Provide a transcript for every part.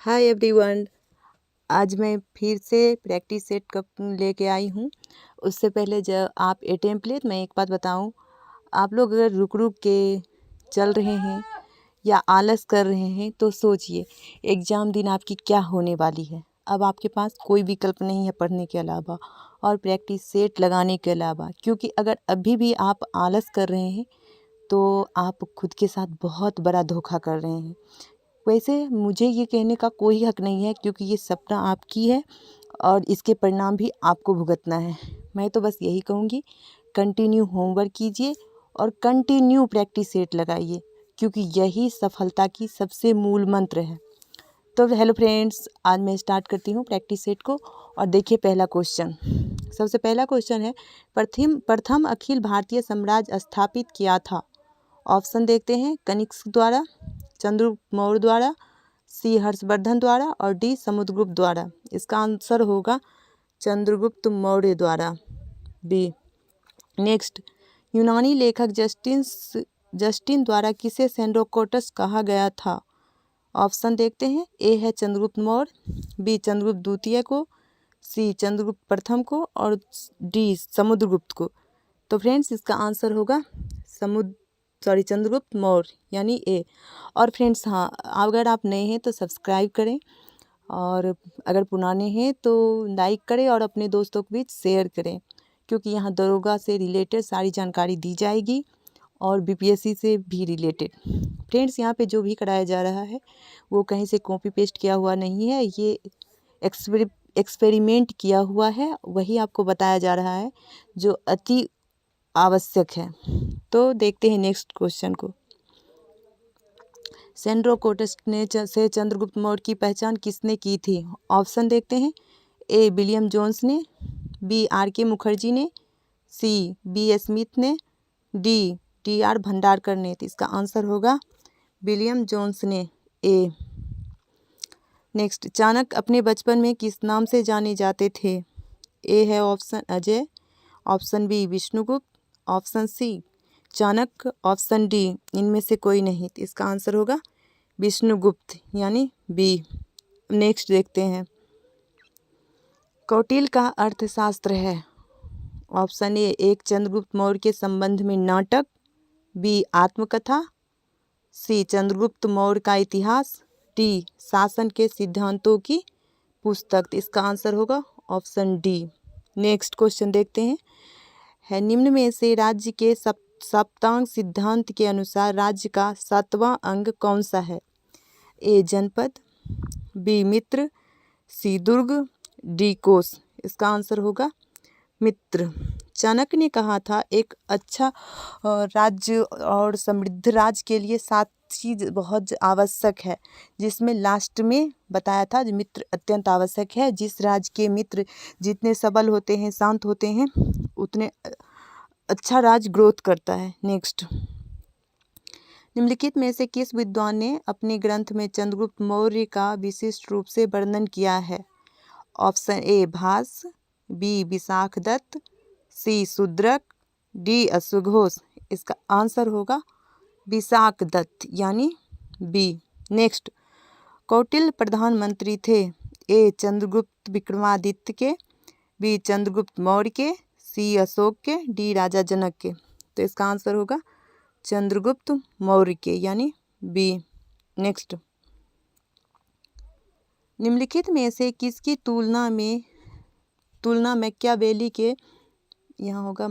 Hi everyone. आज मैं फिर से प्रैक्टिस सेट कप लेके आई हूँ। उससे पहले जब आप अटेम्प्ट ले, मैं एक बात बताऊँ, आप लोग अगर रुक रुक के चल रहे हैं या आलस कर रहे हैं तो सोचिए एग्ज़ाम दिन आपकी क्या होने वाली है। अब आपके पास कोई विकल्प नहीं है पढ़ने के अलावा और प्रैक्टिस सेट लगाने के अलावा, क्योंकि अगर अभी भी आप आलस कर रहे हैं तो आप खुद के साथ बहुत बड़ा धोखा कर रहे हैं। वैसे मुझे ये कहने का कोई हक नहीं है, क्योंकि ये सपना आपकी है और इसके परिणाम भी आपको भुगतना है। मैं तो बस यही कहूँगी, कंटिन्यू होमवर्क कीजिए और कंटिन्यू प्रैक्टिस सेट लगाइए, क्योंकि यही सफलता की सबसे मूल मंत्र है। तो हेलो फ्रेंड्स, आज मैं स्टार्ट करती हूँ प्रैक्टिस सेट को। और देखिए पहला क्वेश्चन, सबसे पहला क्वेश्चन है, प्रथम अखिल भारतीय साम्राज्य स्थापित किया था। ऑप्शन देखते हैं, कनिष्क द्वारा, चंद्रगुप्त मौर्य द्वारा, सी हर्षवर्धन द्वारा और डी समुद्रगुप्त द्वारा। इसका आंसर होगा चंद्रगुप्त मौर्य द्वारा, बी। नेक्स्ट, यूनानी लेखक जस्टिन द्वारा किसे सेंड्रोकोटस कहा गया था। ऑप्शन देखते हैं, ए है चंद्रगुप्त मौर्य, बी चंद्रगुप्त द्वितीय को, सी चंद्रगुप्त प्रथम को और डी समुद्रगुप्त को। तो फ्रेंड्स इसका आंसर होगा चंद्रगुप्त मौर्य, यानी ए। और फ्रेंड्स हाँ, अगर आप नए हैं तो सब्सक्राइब करें और अगर पुराने हैं तो लाइक करें और अपने दोस्तों के बीच शेयर करें, क्योंकि यहाँ दरोगा से रिलेटेड सारी जानकारी दी जाएगी और बीपीएससी से भी रिलेटेड। फ्रेंड्स यहाँ पे जो भी कराया जा रहा है वो कहीं से कॉपी पेस्ट किया हुआ नहीं है, ये एक्सपेरिमेंट किया हुआ है, वही आपको बताया जा रहा है जो अति आवश्यक है। तो देखते हैं नेक्स्ट क्वेश्चन को। सेंड्रोकोटस ने से चंद्रगुप्त मौर्य की पहचान किसने की थी। ऑप्शन देखते हैं, ए विलियम जोन्स ने, बी आर के मुखर्जी ने, सी बी स्मिथ ने, डी टी आर भंडारकर ने। तो इसका आंसर होगा विलियम जोन्स ने, ए। नेक्स्ट, चाणक्य अपने बचपन में किस नाम से जाने जाते थे। ए है option Ajay, option B Vishnugupta, option C Chanakya, option D इनमें से कोई नहीं। तो इसका आंसर होगा विष्णुगुप्त, यानी बी। नेक्स्ट देखते हैं, कौटिल्य का अर्थशास्त्र है। ऑप्शन ए एक चंद्रगुप्त मौर्य के संबंध में नाटक, बी आत्मकथा, सी चंद्रगुप्त मौर्य का इतिहास, डी शासन के सिद्धांतों की पुस्तक। तो इसका आंसर होगा ऑप्शन डी। नेक्स्ट क्वेश्चन देखते हैं, निम्न में से राज्य के सप्तांग सिद्धांत के अनुसार राज्य का 7वां अंग कौन सा है। ए जनपद, बी मित्र, सी दुर्ग, डी कोष। इसका आंसर होगा मित्र। चाणक्य ने कहा था एक अच्छा राज्य और समृद्ध राज्य के लिए 7 चीज़ बहुत आवश्यक है, जिसमें लास्ट में बताया था मित्र अत्यंत आवश्यक है। जिस राज्य के मित्र जितने सबल होते हैं, शांत होते हैं, उतने अच्छा राज्य ग्रोथ करता है। नेक्स्ट, निम्नलिखित में से किस विद्वान ने अपने ग्रंथ में चंद्रगुप्त मौर्य का विशिष्ट रूप से वर्णन किया है। Option A Bhasa, B Vishakhadatta, C Shudraka, D अश्वघोष। इसका आंसर होगा विशाखदत्त, यानी बी। नेक्स्ट, कौटिल्य प्रधानमंत्री थे। ए चंद्रगुप्त विक्रमादित्य के, बी चंद्रगुप्त मौर्य के, सी अशोक के, डी राजा जनक के। तो इसका आंसर होगा चंद्रगुप्त मौर्य के, यानी बी। नेक्स्ट, निम्नलिखित में से किसकी तुलना मैकियावेली के, यहाँ होगा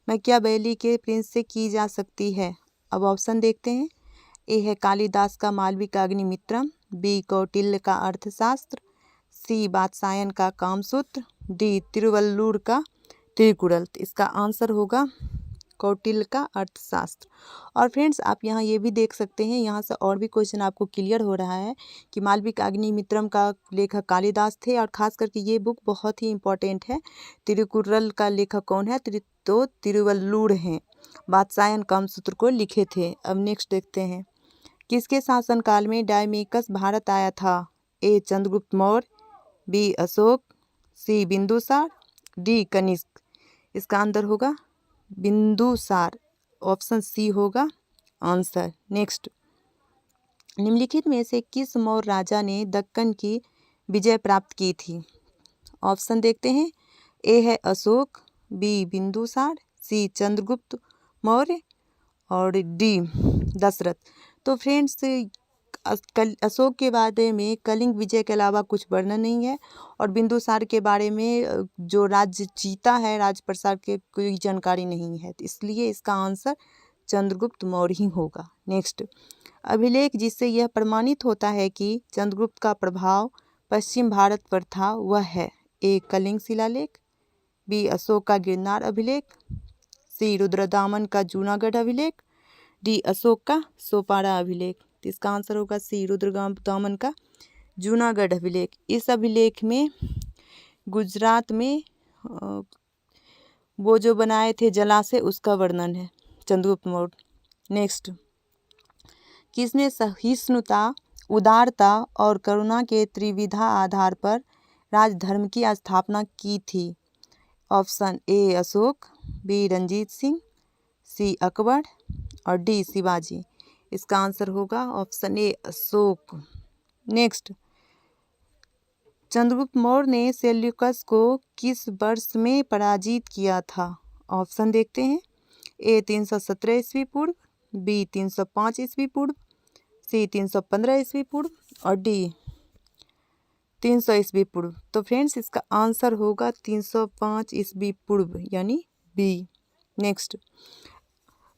मैकियावेली के प्रिंस से की जा सकती है। अब ऑप्शन देखते हैं, ए है कालिदास का मालविक अग्निमित्रम, बी कौटिल्य का अर्थशास्त्र, सी वात्सायन का कामसूत्र, डी तिरुवल्लुर का त्रिकुरल। इसका आंसर होगा कौटिल्य का अर्थशास्त्र। और फ्रेंड्स आप यहाँ ये भी देख सकते हैं, यहाँ से और भी क्वेश्चन आपको क्लियर हो रहा है कि मालविक अग्निमित्रम का लेखक कालिदास थे, और खास करके ये बुक बहुत ही इम्पोर्टेंट है। तिरुकुरल का लेखक कौन है, तो तिरुवल्लुर हैं, वात्सायन कामसूत्र को लिखे थे। अब नेक्स्ट देखते हैं, किसके शासनकाल में डायमेकस भारत आया था। ए चंद्रगुप्त मौर्य, बी अशोक, सी बिंदुसार, डी कनिष्क। इसका आंसर होगा बिंदुसार, ऑप्शन सी होगा आंसर। नेक्स्ट, निम्नलिखित में से किस मौर्य राजा ने दक्कन की विजय प्राप्त की थी? ऑप्शन देखते हैं। ए है अशोक, बी बिंदुसार, सी चंद्रगुप्त मौर्य और डी दशरथ। तो फ्रेंड्स, अशोक के बारे में कलिंग विजय के अलावा कुछ वर्णन नहीं है और बिंदुसार के बारे में जो राज्य जीता है राज प्रसार के कोई जानकारी नहीं है, तो इसलिए इसका आंसर चंद्रगुप्त मौर्य ही होगा। नेक्स्ट, अभिलेख जिससे यह प्रमाणित होता है कि चंद्रगुप्त का प्रभाव पश्चिम भारत पर था वह है? ए कलिंग शिलालेख, बी अशोक का गिरनार अभिलेख, सी रुद्रदामन का जूनागढ़ अभिलेख, डी अशोक का सोपारा अभिलेख। तो इसका आंसर होगा सी रुद्रदामन का जूनागढ़ अभिलेख। इस अभिलेख में गुजरात में वो जो बनाए थे जलाशय उसका वर्णन है चंद्रगुप्त मौर्य। नेक्स्ट, किसने सहिष्णुता, उदारता और करुणा के त्रिविधा आधार पर राजधर्म की स्थापना की थी? Option A Ashoka, B Ranjit Singh, C Akbar और डी शिवाजी। इसका आंसर होगा option A Ashoka. Next, Chandragupta Maurya ने सेल्यूकस को किस वर्ष में पराजित किया था? ऑप्शन देखते हैं। ए 317 ईस्वी पूर्व, बी 305 ईस्वी पूर्व, सी 315 ईस्वी पूर्व और डी 300 ईस्वी पूर्व। तो फ्रेंड्स, इसका आंसर होगा 305 ईस्वी पूर्व यानी बी। नेक्स्ट,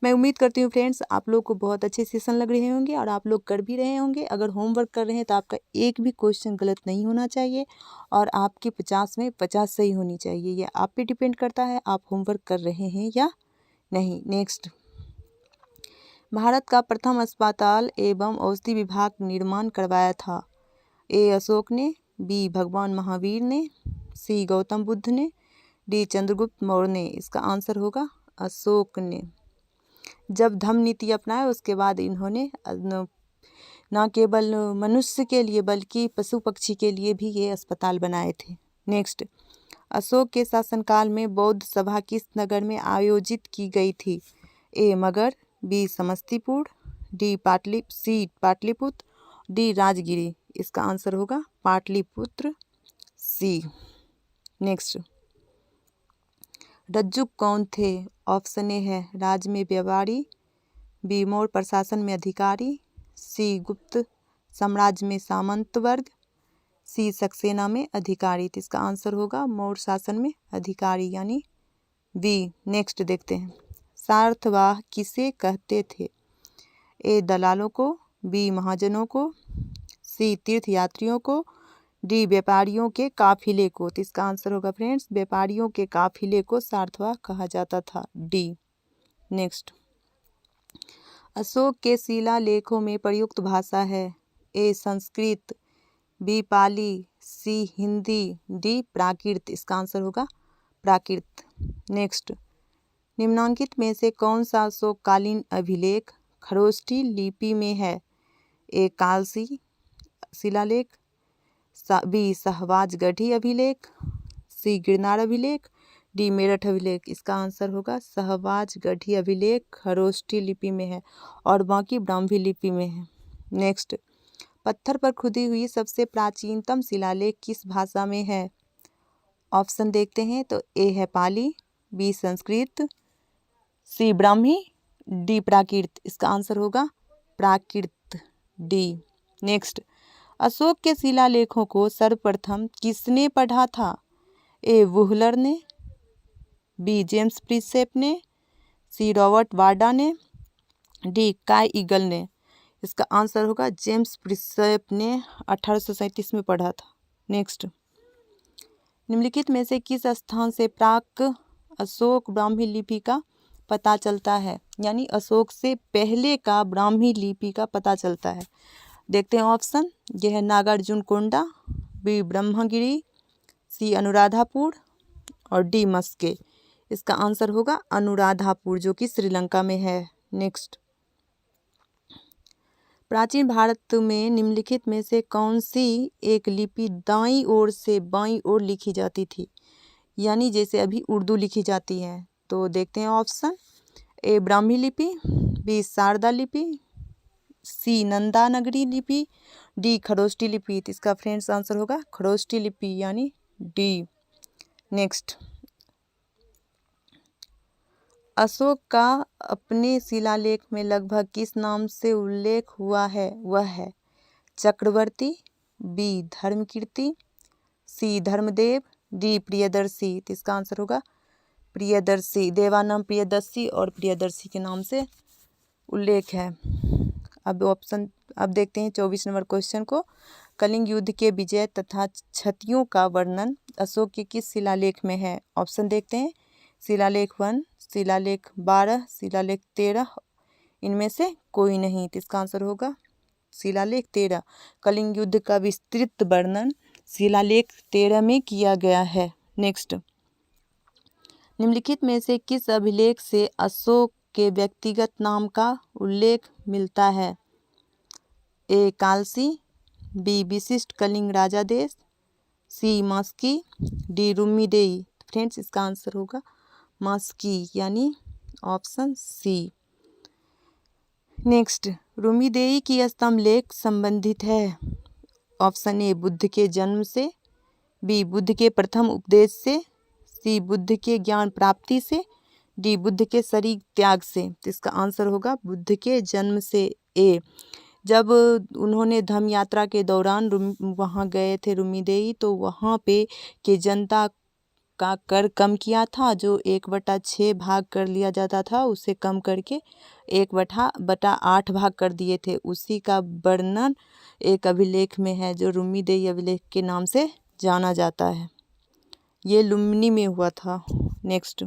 मैं उम्मीद करती हूँ फ्रेंड्स आप लोग को बहुत अच्छे सेशन लग रहे होंगे और आप लोग कर भी रहे होंगे। अगर होमवर्क कर रहे हैं तो आपका एक भी क्वेश्चन गलत नहीं होना चाहिए और आपकी 50 में 50 सही होनी चाहिए। ये आप पे डिपेंड करता है आप होमवर्क कर रहे हैं या नहीं। नेक्स्ट, भारत का प्रथम अस्पताल एवं औषधि विभाग निर्माण करवाया था? ए अशोक ने, बी भगवान महावीर ने, सी गौतम बुद्ध ने, डी चंद्रगुप्त मौर्य ने। इसका आंसर होगा अशोक ने। जब धम्म नीति अपनाए उसके बाद इन्होंने न केवल मनुष्य के लिए बल्कि पशु पक्षी के लिए भी ये अस्पताल बनाए थे। नेक्स्ट, अशोक के शासनकाल में बौद्ध सभा किस नगर में आयोजित की गई थी? A Magadha, B Samastipur, D Pataliputra, D Rajgir. इसका आंसर होगा पाटलिपुत्र, सी। नेक्स्ट, रज्जुक कौन थे? ऑप्शन ए है राज में व्यापारी, बी मौर्य प्रशासन में अधिकारी, सी गुप्त साम्राज्य में सामंत वर्ग, सी सक्सेना में अधिकारी। तो इसका आंसर होगा मौर्य शासन में अधिकारी यानी बी। नेक्स्ट देखते हैं, सारथवाह किसे कहते थे? ए दलालों को, बी महाजनों को, सी तीर्थ यात्रियों को, डी व्यापारियों के काफिले को। तो इसका आंसर होगा फ्रेंड्स व्यापारियों के काफिले को सारथवाह कहा जाता था, डी। नेक्स्ट, अशोक के शिलालेखों में प्रयुक्त भाषा है? ए संस्कृत, बी पाली, सी हिंदी, डी प्राकृत। इसका आंसर होगा प्राकृत। नेक्स्ट, निम्नांकित में से कौन सा अशोककालीन अभिलेख खरोष्ठी लिपि में है? ए कालसी शिलालेख, बी सहवाजगढ़ी अभिलेख, सी गिरनार अभिलेख, डी मेरठ अभिलेख। इसका आंसर होगा सहवाजगढ़ी अभिलेख खरोष्ठी लिपि में है और बाकी ब्राह्मी लिपि में है। नेक्स्ट, पत्थर पर खुदी हुई सबसे प्राचीनतम शिलालेख किस भाषा में है? ऑप्शन देखते हैं तो ए है पाली, बी संस्कृत, सी ब्राह्मी, डी प्राकृत। इसका आंसर होगा प्राकृत, डी। नेक्स्ट, अशोक के शिलालेखों को सर्वप्रथम किसने पढ़ा था? ए वुहलर ने, बी जेम्स प्रिंसेप ने, सी रॉबर्ट वार्डा ने, डी काय ईगल ने। इसका आंसर होगा जेम्स प्रिंसेप ने 1837 में पढ़ा था। नेक्स्ट, निम्नलिखित में से किस स्थान से प्राक अशोक ब्राह्मी लिपि का पता चलता है? यानी अशोक से पहले का ब्राह्मी लिपि का पता चलता है। देखते हैं ऑप्शन। यह है नागार्जुनकोंडा, बी ब्रह्मगिरी, सी अनुराधापुर और डी मस्के। इसका आंसर होगा अनुराधापुर जो कि श्रीलंका में है। नेक्स्ट, प्राचीन भारत में निम्नलिखित में से कौन सी एक लिपि दाईं ओर से बाईं ओर लिखी जाती थी? यानी जैसे अभी उर्दू लिखी जाती है। तो देखते हैं ऑप्शन। ए ब्राह्मी लिपि, बी शारदा लिपि, सी नंदा नगरी लिपि, डी खरोष्टी लिपि। तो इसका फ्रेंड्स आंसर होगा खरोष्टी लिपि यानी डी। नेक्स्ट, अशोक का अपने शिलालेख में लगभग किस नाम से उल्लेख हुआ है? वह है चक्रवर्ती, बी धर्मकीर्ति, सी धर्मदेव, डी प्रियदर्शी। तो इसका आंसर होगा प्रियदर्शी। देवानंद प्रियदर्शी और प्रियदर्शी के नाम से उल्लेख है। अब देखते हैं 24 नंबर क्वेश्चन को। कलिंग युद्ध के विजय तथा क्षतियों का वर्णन अशोक के किस शिलालेख में है? ऑप्शन देखते हैं, शिलालेख 1, शिलालेख 12, शिलालेख 13, इनमें से कोई नहीं। तो इसका आंसर होगा शिलालेख 13। कलिंग युद्ध का विस्तृत वर्णन शिलालेख 13 में किया गया है। नेक्स्ट, निम्नलिखित में से किस अभिलेख से अशोक के व्यक्तिगत नाम का उल्लेख मिलता है? ए कालसी, बी विशिष्ट कलिंग राजादेश, सी मास्की, डी रुम्मीदेई। फ्रेंड्स इसका आंसर होगा मास्की यानी ऑप्शन सी। नेक्स्ट, रुम्मीदेई की स्तंभ लेख संबंधित है। ऑप्शन ए बुद्ध के जन्म से, बी बुद्ध के प्रथम उपदेश से, सी बुद्ध के ज्ञान प्राप्ति से, डी बुद्ध के शरीर त्याग से। तो इसका आंसर होगा बुद्ध के जन्म से ए। जब उन्होंने धम्म यात्रा के दौरान वहाँ गए थे रुम्मीदेई, तो वहाँ पे के जनता का कर कम किया था। जो 1/6 भाग कर लिया जाता था उसे कम करके 1/8 भाग कर दिए थे। उसी का वर्णन एक अभिलेख में है जो रुम्मीदेई अभिलेख के नाम से जाना जाता है। ये लुम्बिनी में हुआ था। नेक्स्ट,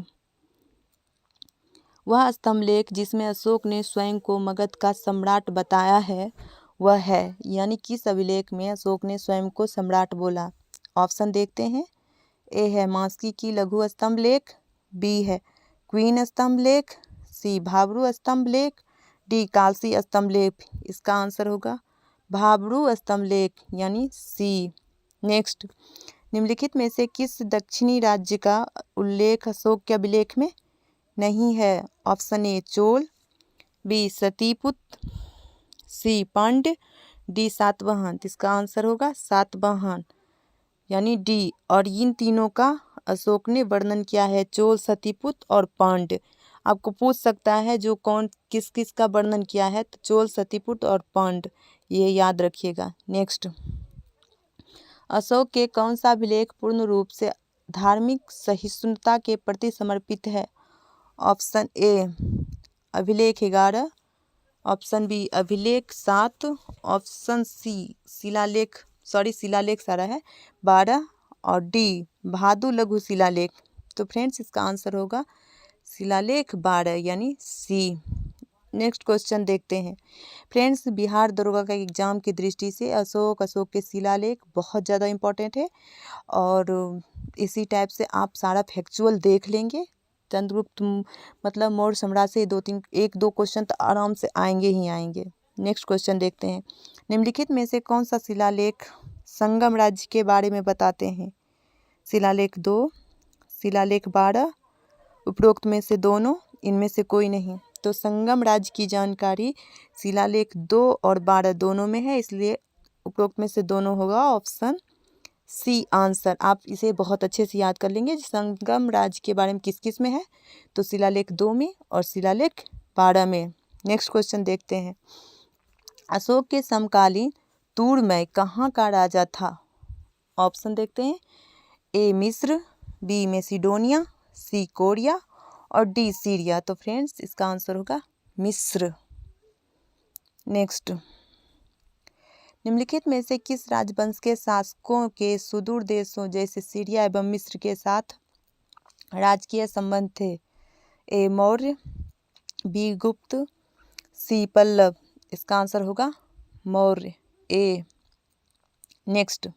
वह स्तंभलेख जिसमें अशोक ने स्वयं को मगध का सम्राट बताया है वह है, यानी किस अभिलेख में अशोक ने स्वयं को सम्राट बोला? ऑप्शन देखते हैं, ए है मास्की की लघु स्तंभलेख, बी है क्वीन स्तंभलेख, सी भाबरू स्तंभलेख, डी कालसी स्तंभलेख। इसका आंसर होगा भाबरू स्तंभलेख यानी सी। नेक्स्ट, निम्नलिखित में से किस दक्षिणी राज्य का उल्लेख अशोक के अभिलेख में नहीं है? Option A Chola, B Satiputra, C Pandya, D Satavahana. इसका आंसर होगा सातवाहन यानी डी। और इन तीनों का अशोक ने वर्णन किया है, चोल, सतीपुत्र और पांड्य। आपको पूछ सकता है जो कौन किस किस का वर्णन किया है, तो चोल, सतीपुत्र और पांड्य, ये याद रखिएगा। नेक्स्ट, अशोक के कौन सा अभिलेख पूर्ण रूप से धार्मिक सहिष्णुता के प्रति समर्पित है? ऑप्शन ए अभिलेख 11, ऑप्शन बी अभिलेख 7, ऑप्शन सी शिलालेख सारा है 12 और डी भादु लघु शिलालेख। तो फ्रेंड्स इसका आंसर होगा शिलालेख 12 यानी सी। नेक्स्ट क्वेश्चन देखते हैं। फ्रेंड्स, बिहार दरोगा का एग्जाम की दृष्टि से अशोक के शिलालेख बहुत ज़्यादा इम्पोर्टेंट है और इसी टाइप से आप सारा फैक्चुअल देख लेंगे। चंद्रगुप्त मतलब मौर्य सम्राट से 1-2 क्वेश्चन तो आराम से आएंगे ही आएंगे। नेक्स्ट क्वेश्चन देखते हैं। निम्नलिखित में से कौन सा शिलालेख संगम राज्य के बारे में बताते हैं? शिलालेख 2, शिलालेख 12, उपरोक्त में से दोनों, इनमें से कोई नहीं। तो संगम राज्य की जानकारी शिलालेख 2 और 12 दोनों में है, इसलिए उपरोक्त में से दोनों होगा ऑप्शन सी आंसर। आप इसे बहुत अच्छे से याद कर लेंगे। संगम राज्य के बारे में किस किस में है, तो शिलालेख 2 में और शिलालेख 12 में। नेक्स्ट क्वेश्चन देखते हैं। अशोक के समकालीन तूर्मय कहाँ का राजा था? ऑप्शन देखते हैं, ए मिस्र, बी मैसिडोनिया, सी कोरिया और डी सीरिया। तो फ्रेंड्स इसका आंसर होगा मिस्र। नेक्स्ट, निम्नलिखित में से किस राजवंश के शासकों के सुदूर देशों जैसे सीरिया एवं मिस्र के साथ राजकीय संबंध थे? ए मौर्य, बी गुप्त, सी पल्लव। इसका आंसर होगा मौर्य ए। नेक्स्ट,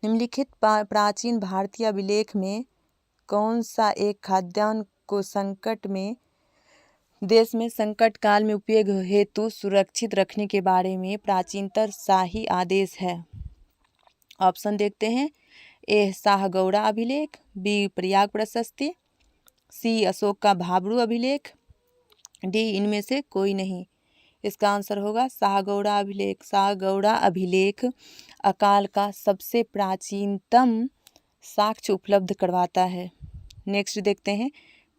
निम्नलिखित प्राचीन भारतीय अभिलेख में कौन सा एक खाद्यान्न को देश में संकट काल में उपयोग हेतु सुरक्षित रखने के बारे में प्राचीनतर शाही आदेश है? ऑप्शन देखते हैं, ए शाहगौड़ा अभिलेख, बी प्रयाग प्रशस्ति, सी अशोक का भाबरू अभिलेख, डी इनमें से कोई नहीं। इसका आंसर होगा शाहगौड़ा अभिलेख। शाहगौड़ा अभिलेख अकाल का सबसे प्राचीनतम साक्ष्य उपलब्ध करवाता है। नेक्स्ट देखते हैं,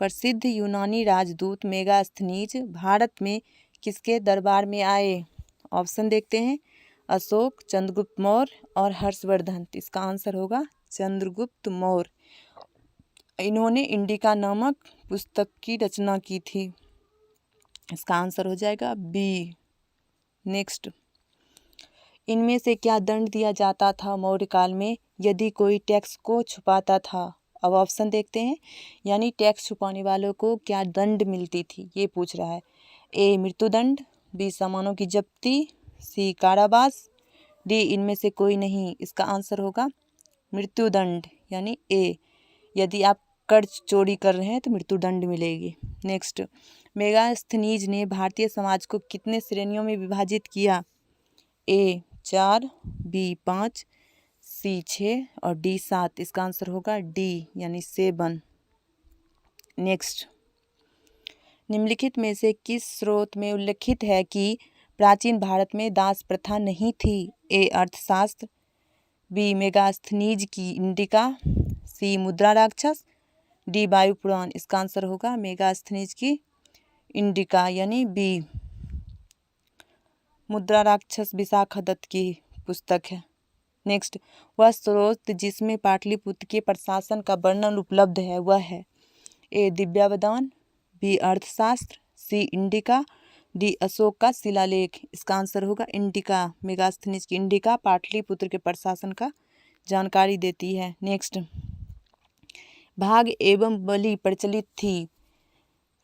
प्रसिद्ध यूनानी राजदूत मेगास्थनीज भारत में किसके दरबार में आए? ऑप्शन देखते हैं, अशोक, चंद्रगुप्त मौर्य और हर्षवर्धन। इसका आंसर होगा चंद्रगुप्त मौर्य। इन्होंने इंडिका नामक पुस्तक की रचना की थी। इसका आंसर हो जाएगा बी। नेक्स्ट, इनमें से क्या दंड दिया जाता था मौर्य काल में यदि कोई टैक्स को छुपाता था? अब ऑप्शन देखते हैं, यानी टैक्स छुपाने वालों को क्या दंड मिलती थी, ये पूछ रहा है। ए मृत्युदंड, बी सामानों की जब्ती, सी कारावास, डी इनमें से कोई नहीं। इसका आंसर होगा मृत्युदंड, यानी ए। यदि आप कर चोरी कर रहे हैं तो मृत्युदंड मिलेगी। नेक्स्ट, मेगास्थनीज ने भारतीय समाज को कितने श्रेणियों में विभाजित किया? ए 4, बी 5, सी 6 और डी 7। इसका आंसर होगा डी, यानी 7। नेक्स्ट, निम्नलिखित में से किस स्रोत में उल्लिखित है कि प्राचीन भारत में दास प्रथा नहीं थी? ए अर्थशास्त्र, बी मेगास्थनीज की इंडिका, सी मुद्रा राक्षस, डी वायु पुराण। इसका आंसर होगा मेगास्थनीज की इंडिका, यानी बी। मुद्रा राक्षस विशाखा दत्त की पुस्तक है। नेक्स्ट, वह स्रोत जिसमें पाटलिपुत्र के प्रशासन का वर्णन उपलब्ध है वह है? ए दिव्यावदान, बी अर्थशास्त्र, सी इंडिका, डी अशोक का शिलालेख। इसका आंसर होगा इंडिका। मेगास्थनीज की इंडिका पाटलिपुत्र के प्रशासन का जानकारी देती है। नेक्स्ट, भाग एवं बलि प्रचलित थी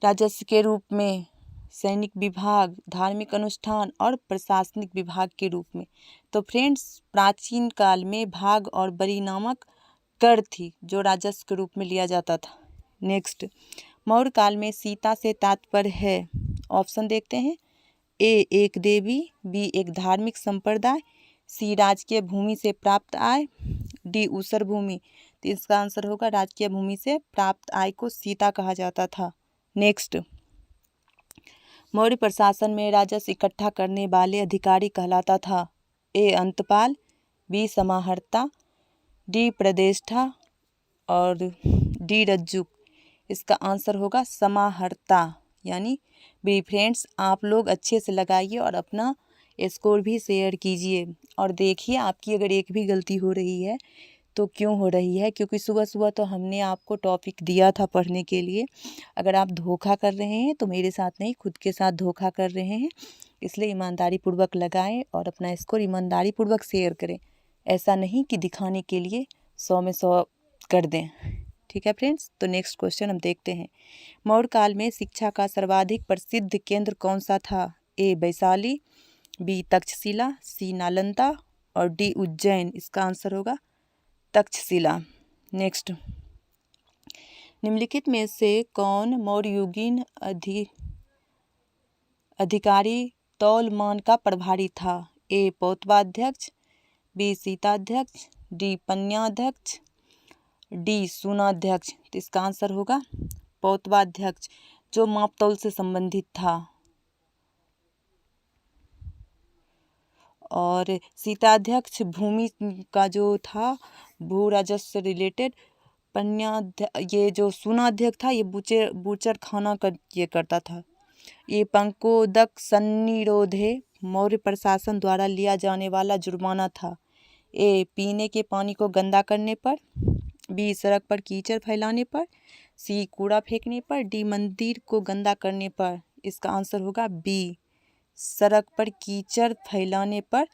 राजस्व के रूप में, सैनिक विभाग, धार्मिक अनुष्ठान और प्रशासनिक विभाग के रूप में। तो फ्रेंड्स, प्राचीन काल में भाग और बलि नामक कर थी जो राजस्व के रूप में लिया जाता था। नेक्स्ट, मौर्य काल में सीता से तात्पर्य है? ऑप्शन देखते हैं, ए एक देवी, बी एक धार्मिक संप्रदाय, सी राजकीय भूमि से प्राप्त आय, डी ऊसर भूमि। तो इसका आंसर होगा राजकीय भूमि से प्राप्त आय को सीता कहा जाता था। नेक्स्ट, मौर्य प्रशासन में राजस्व इकट्ठा करने वाले अधिकारी कहलाता था? ए अंतपाल, बी समाहर्ता, डी प्रदेष्टा और डी रज्जुक। इसका आंसर होगा समाहर्ता, यानी बी। फ्रेंड्स, आप लोग अच्छे से लगाइए और अपना स्कोर भी शेयर कीजिए और देखिए आपकी अगर एक भी गलती हो रही है तो क्यों हो रही है, क्योंकि सुबह सुबह तो हमने आपको टॉपिक दिया था पढ़ने के लिए। अगर आप धोखा कर रहे हैं तो मेरे साथ नहीं, खुद के साथ धोखा कर रहे हैं। इसलिए ईमानदारी पूर्वक लगाएं और अपना स्कोर ईमानदारी पूर्वक शेयर करें। ऐसा नहीं कि दिखाने के लिए 100 में 100 कर दें। ठीक है फ्रेंड्स, तो नेक्स्ट क्वेश्चन हम देखते हैं। मौर्य काल में शिक्षा का सर्वाधिक प्रसिद्ध केंद्र कौन सा था? ए वैशाली, बी तक्षशिला, सी नालंदा और डी उज्जैन। इसका आंसर होगा तक्षशिला। नेक्स्ट, निम्नलिखित में से कौन मौर्ययुगीन अधिकारी तौलमान का प्रभारी था? ए पौतवाध्यक्ष, बी सीताध्यक्ष, डी पन्याध्यक्ष, डी सूनाध्यक्ष। तो इसका आंसर होगा पौतवाध्यक्ष, जो मापतौल से संबंधित था। और सीताध्यक्ष भूमि का जो था, भू राजस्व से रिलेटेड। ये जो सूनाध्यक्ष था ये बूचर खाना ये करता था। ये पंकोदक सन्निरोधे मौर्य प्रशासन द्वारा लिया जाने वाला जुर्माना था। ए पीने के पानी को गंदा करने पर, बी सड़क पर कीचड़ फैलाने पर, सी कूड़ा फेंकने पर, डी मंदिर को गंदा करने पर। इसका आंसर होगा बी, सड़क पर कीचड़ फैलाने पर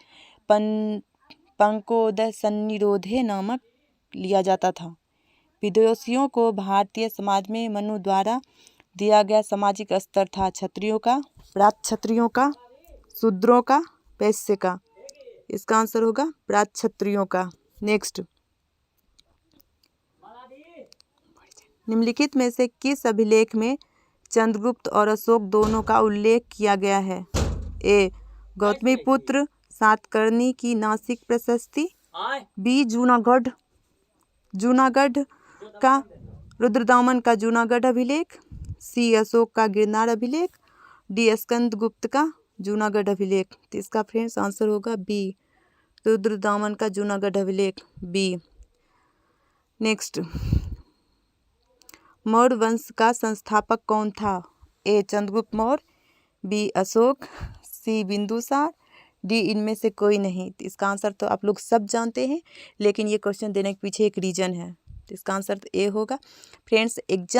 पंकोदय सन्निरोधे नामक लिया जाता था। विदेशियों को भारतीय समाज में मनु द्वारा दिया गया सामाजिक स्तर था क्षत्रियों का, प्रात क्षत्रियों का, शूद्रों का, वैश्य का। इसका आंसर होगा प्रात क्षत्रियों का। नेक्स्ट, निम्नलिखित में से किस अभिलेख में चंद्रगुप्त और अशोक दोनों का उल्लेख किया गया है? ए गौतमीपुत्र सातकर्णी की नासिक प्रशस्ति, बी जूनागढ़ का रुद्रदामन का जूनागढ़ अभिलेख, सी अशोक का गिरनार अभिलेख, डी स्कंदगुप्त का जूनागढ़ अभिलेख, तो इसका फ्रेंड्स आंसर होगा बी, रुद्रदामन का जूनागढ़ अभिलेख, बी। नेक्स्ट, मौर्य वंश का संस्थापक कौन था? ए चंद्रगुप्त मौर्य, बी अशोक, सी बिंदुसार, डी इनमें से कोई नहीं। तो इसका आंसर तो आप लोग सब जानते हैं, लेकिन ये क्वेश्चन देने के पीछे एक रीज़न है। तो इसका आंसर तो ए होगा। Friends, exam